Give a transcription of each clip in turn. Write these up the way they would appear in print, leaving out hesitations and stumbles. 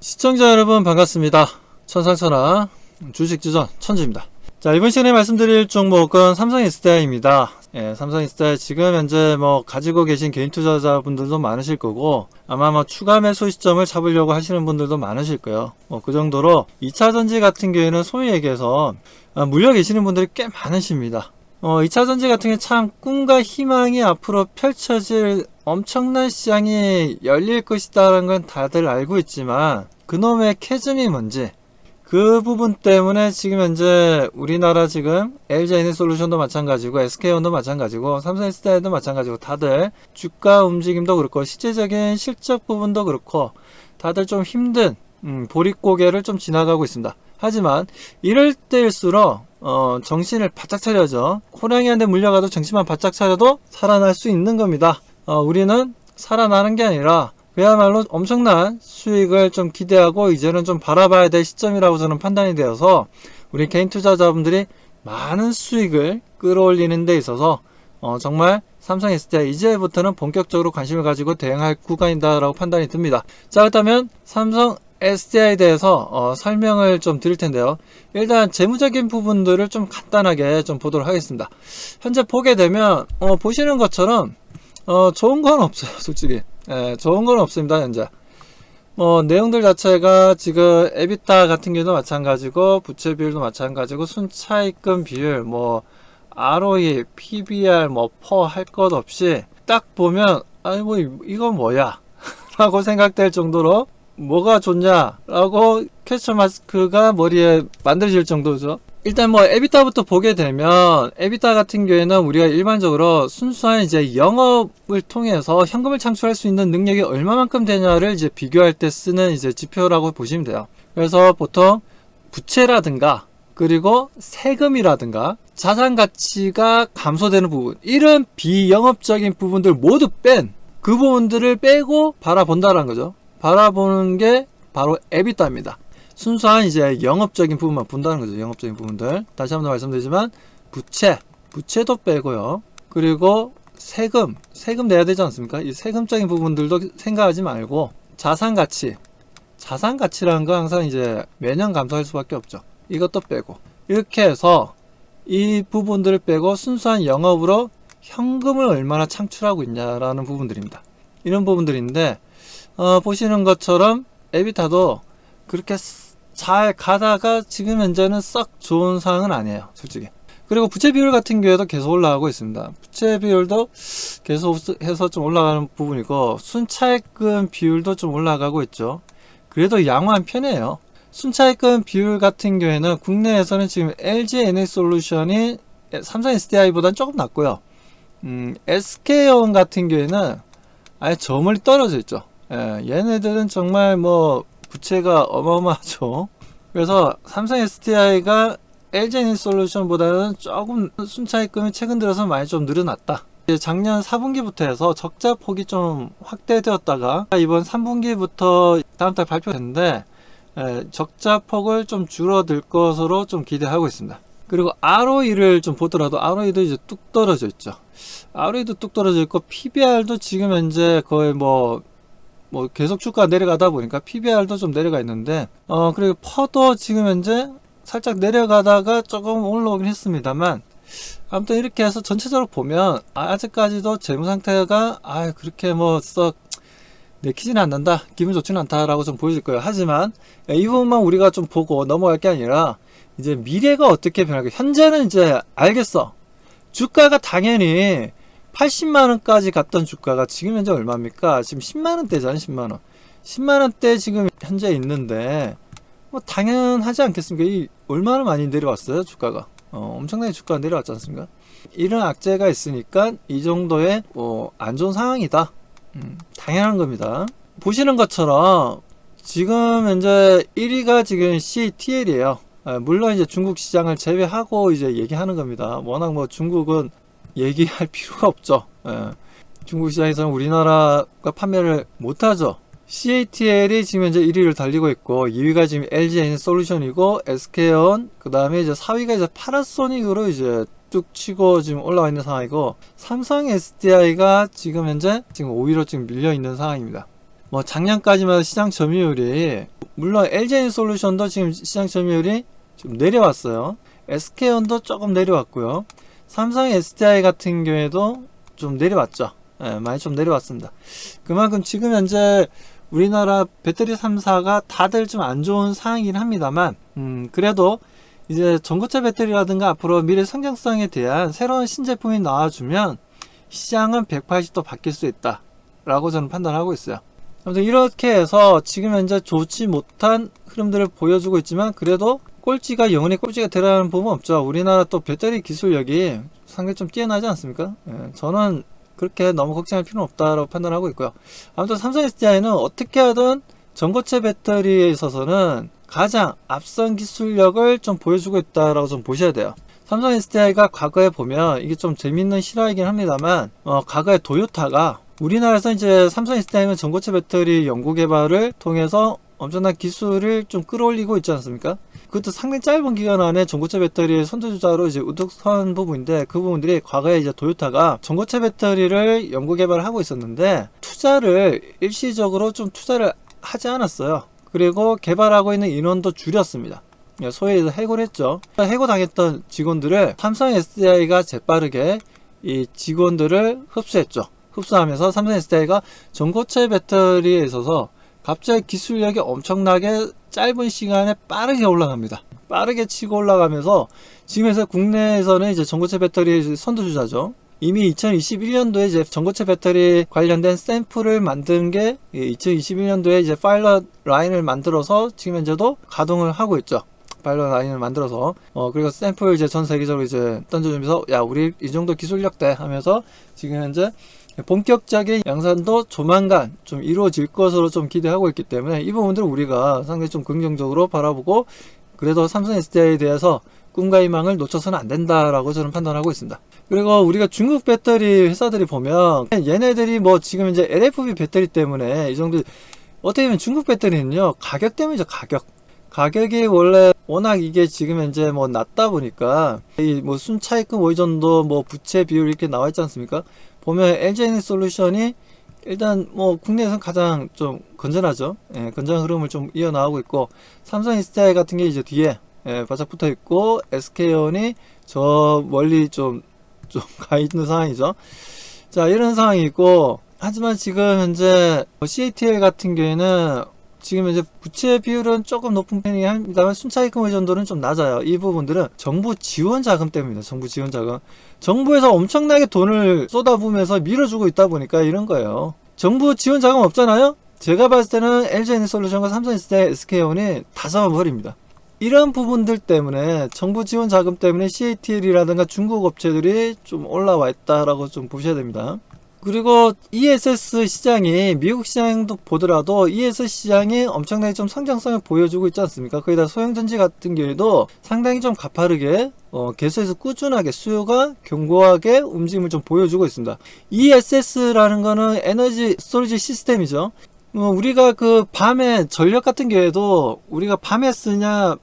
시청자 여러분 반갑습니다. 천상천하 주식주전 천주입니다. 자, 이번 시간에 말씀드릴 종목은 삼성 SDI입니다. 삼성 SDI 지금 현재 가지고 계신 개인 투자자분들도 많으실 거고, 아마 추가 매수 시점을 잡으려고 하시는 분들도 많으실 거예요. 그 정도로 2차전지 같은 경우에는 소위 얘기해서 물려 계시는 분들이 꽤 많으십니다. 2차전지 같은 경우 참 꿈과 희망이 앞으로 펼쳐질 엄청난 시장이 열릴 것이다라는 건 다들 알고 있지만, 그놈의 캐즘이 뭔지, 그 부분 때문에 지금 현재 우리나라 지금 LG에너지솔루션도 마찬가지고 SK온도 마찬가지고 삼성 SDI도 마찬가지고 다들 주가 움직임도 그렇고 실제적인 실적 부분도 그렇고 다들 좀 힘든 보릿고개를 좀 지나가고 있습니다. 하지만 이럴 때일수록 정신을 바짝 차려야죠. 호랑이한테 물려가도 정신만 바짝 차려도 살아날 수 있는 겁니다. 우리는 살아나는 게 아니라 그야말로 엄청난 수익을 좀 기대하고 이제는 좀 바라봐야 될 시점이라고 저는 판단이 되어서 우리 개인 투자자분들이 많은 수익을 끌어올리는 데 있어서 정말 삼성 SDI 이제부터는 본격적으로 관심을 가지고 대응할 구간이다 라고 판단이 듭니다. 자, 그렇다면 삼성 SDI에 대해서 설명을 좀 드릴 텐데요. 일단 재무적인 부분들을 좀 간단하게 좀 보도록 하겠습니다. 현재 보게 되면 보시는 것처럼 좋은 건 없어요. 솔직히 좋은 건 없습니다. 현재 내용들 자체가 지금 에비타 같은 경우도 마찬가지고 부채 비율도 마찬가지고 순차익금 비율 ROE, PBR 퍼 할 것 없이 딱 보면 이건 뭐야 라고 생각될 정도로 뭐가 좋냐 라고 퀘스천 마스크가 머리에 만들어질 정도죠. 일단 에비타부터 보게 되면 에비타 같은 경우에는 우리가 일반적으로 순수한 이제 영업을 통해서 현금을 창출할 수 있는 능력이 얼마만큼 되냐를 이제 비교할 때 쓰는 이제 지표라고 보시면 돼요. 그래서 보통 부채라든가 그리고 세금이라든가 자산 가치가 감소되는 부분, 이런 비영업적인 부분들 모두 뺀 그 부분들을 빼고 바라본다라는 거죠. 바라보는 게 바로 에비타입니다. 순수한 이제 영업적인 부분만 본다는 거죠. 영업적인 부분들. 다시 한번 말씀드리지만 부채도 빼고요. 그리고 세금 내야 되지 않습니까? 이 세금적인 부분들도 생각하지 말고 자산가치라는 거 항상 이제 매년 감소할 수밖에 없죠. 이것도 빼고 이렇게 해서 이 부분들을 빼고 순수한 영업으로 현금을 얼마나 창출하고 있냐라는 부분들입니다. 이런 부분들인데 보시는 것처럼 에비타도 그렇게 잘 가다가 지금 현재는 썩 좋은 상황은 아니에요, 솔직히. 그리고 부채 비율 같은 경우에도 계속 올라가고 있습니다. 부채 비율도 계속해서 좀 올라가는 부분이고 순차익금 비율도 좀 올라가고 있죠. 그래도 양호한 편이에요. 순차익금 비율 같은 경우에는 국내에서는 지금 LG에너지솔루션이 삼성 SDI보다는 조금 낮고요. SK온 같은 경우에는 아예 저 멀리 떨어져 있죠. 얘네들은 정말 부채가 어마어마하죠. 그래서 삼성 SDI가 LG에너지솔루션보다는 조금 순차익금이 최근 들어서 많이 좀 늘어났다. 작년 4분기부터 해서 적자 폭이 좀 확대되었다가 이번 3분기부터 다음 달 발표했는데 적자 폭을 좀 줄어들 것으로 좀 기대하고 있습니다. 그리고 ROE를 좀 보더라도 ROE도 이제 뚝 떨어져 있죠. ROE도 뚝 떨어져 있고 PBR도 지금 현재 거의 계속 주가가 내려가다 보니까 PBR도 좀 내려가 있는데 그리고 퍼도 지금 현재 살짝 내려가다가 조금 올라오긴 했습니다만, 아무튼 이렇게 해서 전체적으로 보면 아직까지도 재무 상태가 그렇게 썩 내키지는 않는다, 기분 좋지는 않다라고 좀 보여질 거예요. 하지만 이 부분만 우리가 좀 보고 넘어갈 게 아니라 이제 미래가 어떻게 변할까. 현재는 이제 알겠어. 주가가 당연히 80만원까지 갔던 주가가 지금 현재 얼마입니까? 지금 10만원대잖아요. 10만원. 10만원대 지금 현재 있는데 당연하지 않겠습니까? 이 얼마나 많이 내려왔어요, 주가가. 엄청나게 주가가 내려왔지 않습니까? 이런 악재가 있으니까 이 정도의 안 좋은 상황이다. 당연한 겁니다. 보시는 것처럼 지금 현재 1위가 지금 CATL이에요. 물론 이제 중국 시장을 제외하고 이제 얘기하는 겁니다. 워낙 중국은 얘기할 필요가 없죠. 중국 시장에서는 우리나라가 판매를 못하죠. CATL이 지금 현재 1위를 달리고 있고 2위가 지금 LG에너지솔루션이고 SK온, 그 다음에 이제 4위가 이제 파나소닉으로 이제 쭉 치고 지금 올라와 있는 상황이고, 삼성 SDI가 지금 현재 5위로 지금 밀려 있는 상황입니다. 작년까지만 시장 점유율이 물론 LG에너지솔루션도 지금 시장 점유율이 좀 내려왔어요. SK온도 조금 내려왔고요. 삼성 SDI 같은 경우에도 좀 내려왔죠. 예, 많이 좀 내려왔습니다. 그만큼 지금 현재 우리나라 배터리 3사가 다들 좀 안 좋은 상황이긴 합니다만, 그래도 이제 전고체 배터리라든가 앞으로 미래 성장성에 대한 새로운 신제품이 나와주면 시장은 180도 바뀔 수 있다 라고 저는 판단하고 있어요. 아무튼 이렇게 해서 지금 현재 좋지 못한 흐름들을 보여주고 있지만, 그래도 꼴찌가 영원히 꼴찌가 되라는 부분은 없죠. 우리나라 또 배터리 기술력이 상당히 좀 뛰어나지 않습니까? 예, 저는 그렇게 너무 걱정할 필요는 없다라고 판단하고 있고요. 아무튼 삼성 SDI는 어떻게 하든 전고체 배터리에 있어서는 가장 앞선 기술력을 좀 보여주고 있다라고 좀 보셔야 돼요. 삼성 SDI가 과거에 보면, 이게 좀 재밌는 실화이긴 합니다만, 과거에 도요타가 우리나라에서 이제 삼성 SDI는 전고체 배터리 연구 개발을 통해서 엄청난 기술을 좀 끌어올리고 있지 않습니까? 그것도 상당히 짧은 기간 안에 전고체 배터리의 선두주자로 이제 우뚝 선 부분인데, 그 부분들이 과거에 이제 도요타가 전고체 배터리를 연구 개발을 하고 있었는데, 투자를 일시적으로 좀 투자를 하지 않았어요. 그리고 개발하고 있는 인원도 줄였습니다. 소위 해고했죠. 해고당했던 직원들을 삼성 SDI가 재빠르게 이 직원들을 흡수했죠. 흡수하면서 삼성 SDI가 전고체 배터리에 있어서 갑자기 기술력이 엄청나게 짧은 시간에 빠르게 올라갑니다. 빠르게 치고 올라가면서 지금에서 국내에서는 이제 전고체 배터리 선두주자죠. 이미 2021년도에 이제 전고체 배터리 관련된 샘플을 만든 게 2021년도에 이제 파일럿 라인을 만들어서 지금 현재도 가동을 하고 있죠. 파일럿 라인을 만들어서 그리고 샘플 이제 전 세계적으로 이제 던져주면서, 야, 우리 이 정도 기술력 돼 하면서 지금 현재 본격적인 양산도 조만간 좀 이루어질 것으로 좀 기대하고 있기 때문에, 이 부분들은 우리가 상당히 좀 긍정적으로 바라보고, 그래도 삼성 SDI에 대해서 꿈과 희망을 놓쳐서는 안 된다라고 저는 판단하고 있습니다. 그리고 우리가 중국 배터리 회사들이 보면, 얘네들이 뭐 지금 이제 LFP 배터리 때문에 이 정도, 어떻게 보면 중국 배터리는요, 가격 때문이죠. 가격이 원래 워낙 이게 지금 현재 뭐 낮다 보니까, 이 뭐 순차입금 의존도 뭐 부채 비율 이렇게 나와 있지 않습니까? 보면 LG에너지솔루션이 일단 뭐 국내에서는 가장 좀 건전하죠. 예, 건전한 흐름을 좀 이어나가고 있고, 삼성 SDI 같은 게 이제 뒤에 바짝 붙어 있고, SK온이 저 멀리 좀 가 있는 상황이죠. 자, 이런 상황이 있고, 하지만 지금 현재 CATL 같은 경우에는 지금 이제 부채 비율은 조금 높은 편이긴 합니다만 순차입금 의존도는 좀 낮아요. 이 부분들은 정부 지원 자금 때문입니다. 정부 지원 자금. 정부에서 엄청나게 돈을 쏟아부으면서 밀어주고 있다 보니까 이런 거예요. 정부 지원 자금 없잖아요? 제가 봤을 때는 LG에너지솔루션과 삼성 SDI, SK온이 다 잡아버립니다. 이런 부분들 때문에, 정부 지원 자금 때문에 CATL이라든가 중국 업체들이 좀 올라와 있다라고 좀 보셔야 됩니다. 그리고 ESS 시장이, 미국 시장도 보더라도 ESS 시장이 엄청나게 좀 성장성을 보여주고 있지 않습니까? 거기다 소형전지 같은 경우에도 상당히 좀 가파르게 계속해서 꾸준하게 수요가 견고하게 움직임을 좀 보여주고 있습니다. ESS라는 거는 에너지 스토리지 시스템이죠. 우리가 그 밤에 전력 같은 경우에도 우리가 밤에 쓰냐,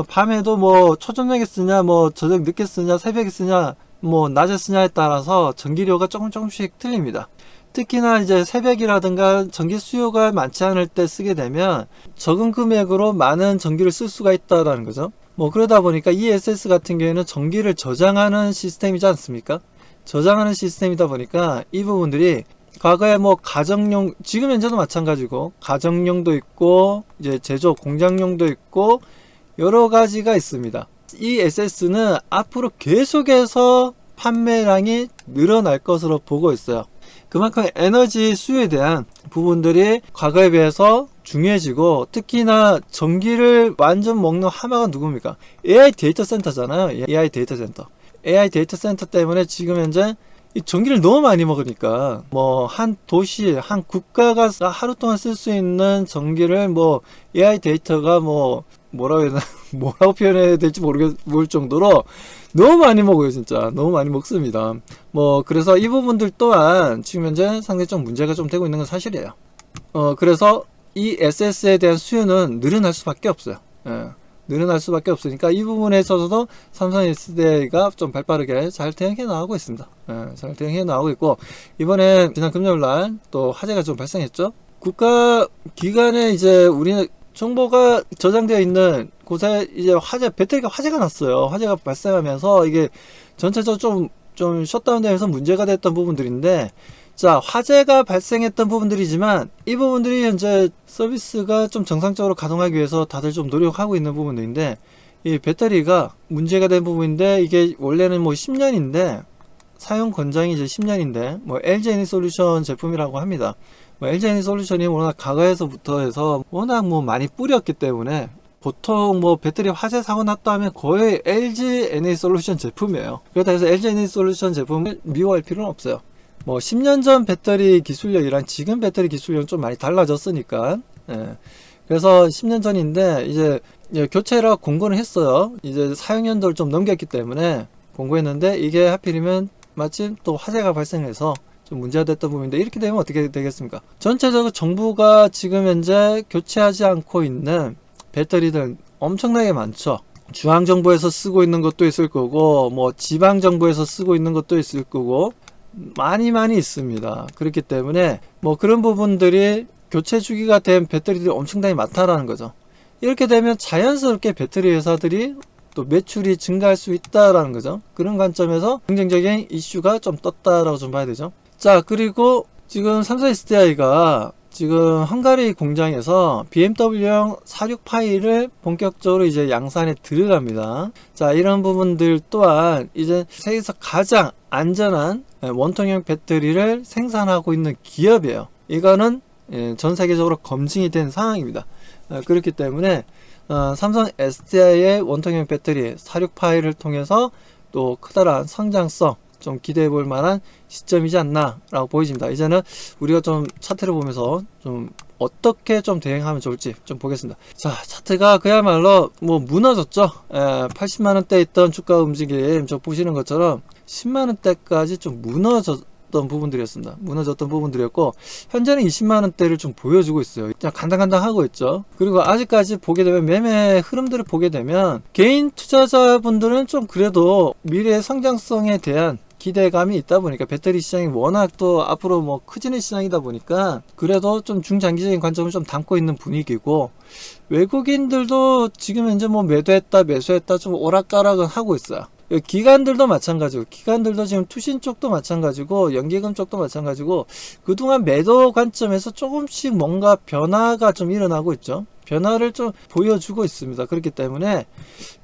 밤에도 뭐 초저녁에 쓰냐, 뭐 저녁 늦게 쓰냐, 새벽에 쓰냐, 뭐 낮에 쓰냐에 따라서 전기료가 조금씩 틀립니다. 특히나 이제 새벽이라든가 전기 수요가 많지 않을 때 쓰게 되면 적은 금액으로 많은 전기를 쓸 수가 있다라는 거죠. 뭐 그러다 보니까 ESS 같은 경우에는 전기를 저장하는 시스템이지 않습니까? 저장하는 시스템이다 보니까 이 부분들이 과거에 뭐 가정용, 지금 현재도 마찬가지고 가정용도 있고 이제 제조 공장용도 있고 여러 가지가 있습니다. 이 SS는 앞으로 계속해서 판매량이 늘어날 것으로 보고 있어요. 그만큼 에너지 수요에 대한 부분들이 과거에 비해서 중요해지고, 특히나 전기를 완전 먹는 하마가 누굽니까? AI 데이터 센터잖아요. AI 데이터 센터. AI 데이터 센터 때문에 지금 현재 이 전기를 너무 많이 먹으니까, 뭐 한 도시, 한 국가가 하루 동안 쓸 수 있는 전기를 뭐 AI 데이터가 뭐 뭐라고 해야 되나, 뭐라고 표현해야 될지 모를 정도로 너무 많이 먹어요. 진짜 너무 많이 먹습니다. 뭐 그래서 이 부분들 또한 지금 현재 상당히 좀 문제가 좀 되고 있는 건 사실이에요. 그래서 이 SS에 대한 수요는 늘어날 수밖에 없어요. 늘어날 수밖에 없으니까 이 부분에 있어서도 삼성 SDI가 좀 발빠르게 잘 대응해 나가고 있습니다. 잘 대응해 나가고 있고, 이번에 지난 금요일날 또 화재가 좀 발생했죠. 국가 기관에 이제 우리 정보가 저장되어 있는 곳에 이제 배터리가 화재가 났어요. 화재가 발생하면서 이게 전체적으로 좀 셧다운되면서 문제가 됐던 부분들인데, 자, 화재가 발생했던 부분들이지만 이 부분들이 현재 서비스가 좀 정상적으로 가동하기 위해서 다들 좀 노력하고 있는 부분들인데, 이 배터리가 문제가 된 부분인데, 이게 원래는 뭐 10년인데 사용 권장이 이제 10년인데 뭐 LG 에너지솔루션 제품이라고 합니다. 뭐 LG 에너지솔루션이 워낙 과거에서부터 해서 워낙 뭐 많이 뿌렸기 때문에 보통 뭐 배터리 화재 사고 났다 하면 거의 LG 에너지솔루션 제품이에요. 그렇다 해서 LG 에너지솔루션 제품을 미워할 필요는 없어요. 뭐 10년 전 배터리 기술력이랑 지금 배터리 기술력은 좀 많이 달라졌으니까. 예. 그래서 10년 전인데 이제 교체라 공고는 했어요. 이제 사용 연도를 좀 넘겼기 때문에 공고했는데, 이게 하필이면 마침 또 화재가 발생해서 좀 문제가 됐던 부분인데, 이렇게 되면 어떻게 되겠습니까? 전체적으로 정부가 지금 현재 교체하지 않고 있는 배터리들 엄청나게 많죠. 중앙정부에서 쓰고 있는 것도 있을 거고, 뭐 지방정부에서 쓰고 있는 것도 있을 거고, 많이 있습니다. 그렇기 때문에 뭐 그런 부분들이 교체 주기가 된 배터리들이 엄청나게 많다라는 거죠. 이렇게 되면 자연스럽게 배터리 회사들이 또 매출이 증가할 수 있다라는 거죠. 그런 관점에서 긍정적인 이슈가 좀 떴다라고 좀 봐야 되죠. 자, 그리고 지금 삼성 SDI가 지금 헝가리 공장에서 BMW형 46 파이를 본격적으로 이제 양산에 들어갑니다. 자, 이런 부분들 또한 이제 세계에서 가장 안전한 원통형 배터리를 생산하고 있는 기업이에요. 이거는 전 세계적으로 검증이 된 상황입니다. 그렇기 때문에 삼성 SDI의 원통형 배터리 46 파이를 통해서 또 커다란 성장성 좀 기대해 볼 만한 시점이지 않나 라고 보여집니다. 이제는 우리가 좀 차트를 보면서 좀 어떻게 좀 대응하면 좋을지 좀 보겠습니다. 자, 차트가 그야말로 뭐 무너졌죠. 80만원대 있던 주가 움직임 저 보시는 것처럼 10만원대까지 좀 무너졌던 부분들이었습니다. 무너졌던 부분들이었고, 현재는 20만원대를 좀 보여주고 있어요. 그냥 간당간당 하고 있죠. 그리고 아직까지 보게 되면 매매 흐름들을 보게 되면 개인 투자자분들은 좀 그래도 미래의 성장성에 대한 기대감이 있다 보니까, 배터리 시장이 워낙 또 앞으로 뭐 커지는 시장이다 보니까 그래도 좀 중장기적인 관점을 좀 담고 있는 분위기고, 외국인들도 지금 현재 뭐 매도했다 매수했다 좀 오락가락은 하고 있어요. 기관들도 마찬가지고, 기관들도 지금 투신 쪽도 마찬가지고 연기금 쪽도 마찬가지고, 그동안 매도 관점에서 조금씩 뭔가 변화가 좀 일어나고 있죠. 변화를 좀 보여주고 있습니다. 그렇기 때문에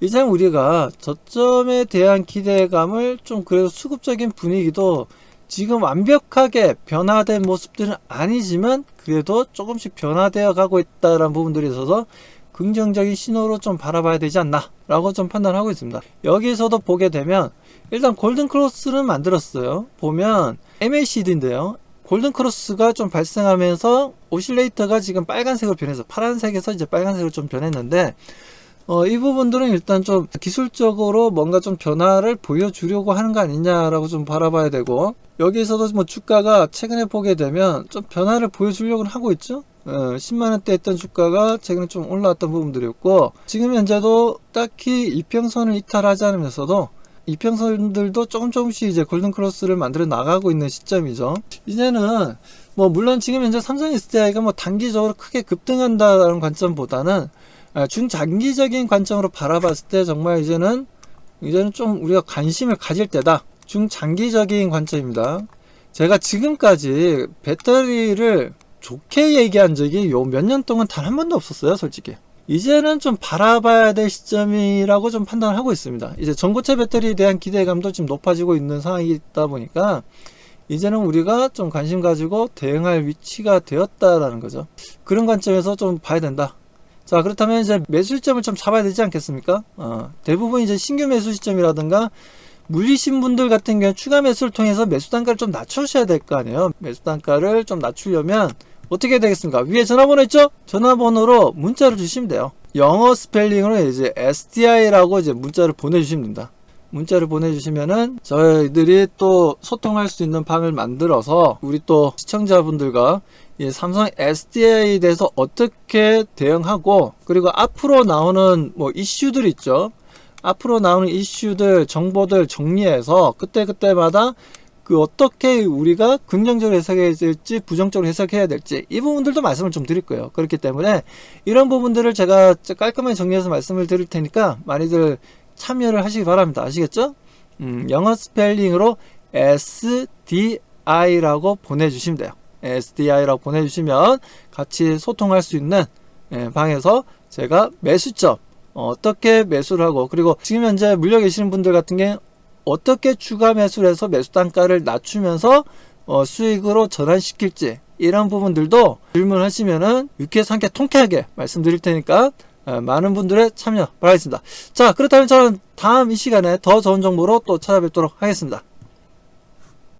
이제 우리가 저점에 대한 기대감을 좀, 그래도 수급적인 분위기도 지금 완벽하게 변화된 모습들은 아니지만 그래도 조금씩 변화되어 가고 있다는 부분들이 있어서 긍정적인 신호로 좀 바라봐야 되지 않나 라고 좀 판단하고 있습니다. 여기서도 보게 되면 일단 골든크로스를 만들었어요. 보면 MACD인데요, 골든크로스가 좀 발생하면서 오실레이터가 지금 빨간색으로 변해서, 파란색에서 이제 빨간색으로 좀 변했는데, 이 부분들은 일단 좀 기술적으로 뭔가 좀 변화를 보여주려고 하는 거 아니냐라고 좀 바라봐야 되고, 여기서도 뭐 주가가 최근에 보게 되면 좀 변화를 보여주려고 하고 있죠. 10만원대 했던 주가가 최근에 좀 올라왔던 부분들이었고, 지금 현재도 딱히 이평선을 이탈하지 않으면서도 이평선들도 조금씩 이제 골든크로스를 만들어 나가고 있는 시점이죠. 이제는 뭐 물론 지금 현재 삼성 SDI가 뭐 단기적으로 크게 급등한다는 관점보다는 중장기적인 관점으로 바라봤을 때 정말 이제는 좀 우리가 관심을 가질 때다. 중장기적인 관점입니다. 제가 지금까지 배터리를 좋게 얘기한 적이 요 몇 년 동안 단 한 번도 없었어요, 솔직히. 이제는 좀 바라봐야 될 시점이라고 좀 판단을 하고 있습니다. 이제 전고체 배터리에 대한 기대감도 지금 높아지고 있는 상황이다 보니까 이제는 우리가 좀 관심 가지고 대응할 위치가 되었다라는 거죠. 그런 관점에서 좀 봐야 된다. 자, 그렇다면 이제 매수 시점을 좀 잡아야 되지 않겠습니까? 대부분 이제 신규 매수 시점이라든가 물리신 분들 같은 경우 추가 매수를 통해서 매수 단가를 좀 낮추셔야 될 거 아니에요. 매수 단가를 좀 낮추려면 어떻게 되겠습니까? 위에 전화번호 있죠? 전화번호로 문자를 주시면 돼요. 영어 스펠링으로 이제 SDI라고 이제 문자를 보내주시면 됩니다. 문자를 보내주시면은 저희들이 또 소통할 수 있는 방을 만들어서 우리 또 시청자분들과 이 삼성 SDI에 대해서 어떻게 대응하고, 그리고 앞으로 나오는 뭐 이슈들 있죠. 앞으로 나오는 이슈들, 정보들 정리해서 그때그때마다 그 어떻게 우리가 긍정적으로 해석해야 될지 부정적으로 해석해야 될지 이 부분들도 말씀을 좀 드릴 거예요. 그렇기 때문에 이런 부분들을 제가 깔끔하게 정리해서 말씀을 드릴 테니까 많이들 참여를 하시기 바랍니다. 아시겠죠? 영어 스펠링으로 SDI라고 보내주시면 돼요. SDI라고 보내주시면 같이 소통할 수 있는 방에서 제가 매수점 어떻게 매수를 하고, 그리고 지금 현재 물려 계시는 분들 같은 경우 어떻게 추가 매수를 해서 매수 단가를 낮추면서 수익으로 전환시킬지 이런 부분들도 질문하시면은 유쾌해서 함께 통쾌하게 말씀드릴 테니까 많은 분들의 참여 바라겠습니다. 자, 그렇다면 저는 다음 이 시간에 더 좋은 정보로 또 찾아뵙도록 하겠습니다.